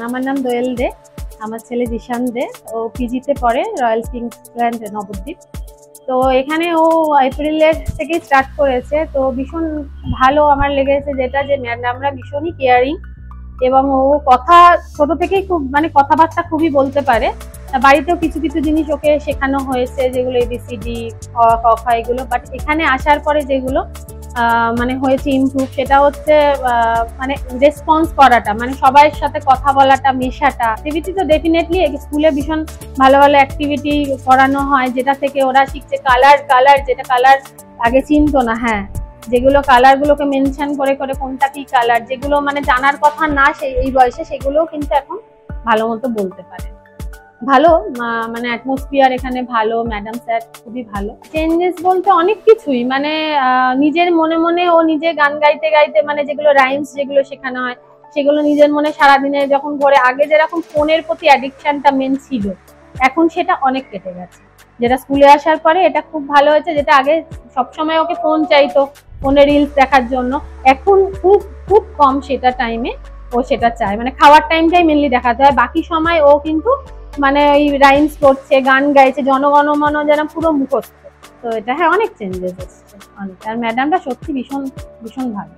আমার নাম দোয়েল দে, আমার ছেলে জিশান দে। ও পিজিতে পড়ে রয়্যাল কিংসল্যান্ড নবদ্বীপ। তো এখানে ও এপ্রিলের থেকেই স্টার্ট করেছে। তো ভীষণ ভালো আমার লেগেছে যেটা, যে ম্যাডামরা ভীষণই কেয়ারিং, এবং ও কথা ছোট থেকেই খুব মানে কথাবার্তা খুবই বলতে পারে। বাড়িতেও কিছু কিছু জিনিস ওকে শেখানো হয়েছে, যেগুলো এবিসিডি ক খ এগুলো, বাট এখানে আসার পরে যেগুলো মানে হয়েছে ইমপ্রুভ, সেটা হচ্ছে মানে রেসপন্স করাটা, মানে সবার সাথে কথা বলাটা, মেশাটা। অ্যাক্টিভিটি তো ডেফিনেটলি স্কুলে ভীষণ ভালো ভালো অ্যাক্টিভিটি করানো হয়, যেটা থেকে ওরা শিখছে কালার, যেটা কালার আগে চিনতো না। হ্যাঁ, যেগুলো কালার গুলোকে মেনশন করে করে কোনটা কি কালার, যেগুলো মানে জানার কথা না সেই এই বয়সে, সেগুলোও কিন্তু এখন ভালো মতো বলতে পারে। ভালো মানে অ্যাটমসফিয়ার এখানে ভালো, ম্যাডাম স্যার খুবই ভালো। চেঞ্জেস বলতে অনেক কিছুই, মানে নিজের মনে মনে ও নিজে গান গাইতে গাইতে, মানে যেগুলো রাইমস যেগুলো শেখানো হয় সেগুলো নিজের মনে সারাদিনে যখন ঘরে, আগে যেরকম ফোনের প্রতি অ্যাডিকশনটা মেন ছিল, এখন সেটা অনেক কেটে গেছে। যেটা স্কুলে আসার পরে এটা খুব ভালো হয়েছে, যেটা আগে সবসময় ওকে ফোন চাইতো, ফোনে রিলস দেখার জন্য, এখন খুব খুব কম সেটা টাইমে ও সেটা চায়। মানে খাওয়ার টাইমটাই মেনলি দেখাতে হয়, বাকি সময় ও কিন্তু মানে ওই রাইমস করছে, গান গাইছে, জনগণমন যেন পুরো মুখস্থ। তো এটা হ্যাঁ অনেক চেঞ্জেস এসছে অনেক। আর ম্যাডামটা সত্যি ভীষণ ভীষণ ভালো।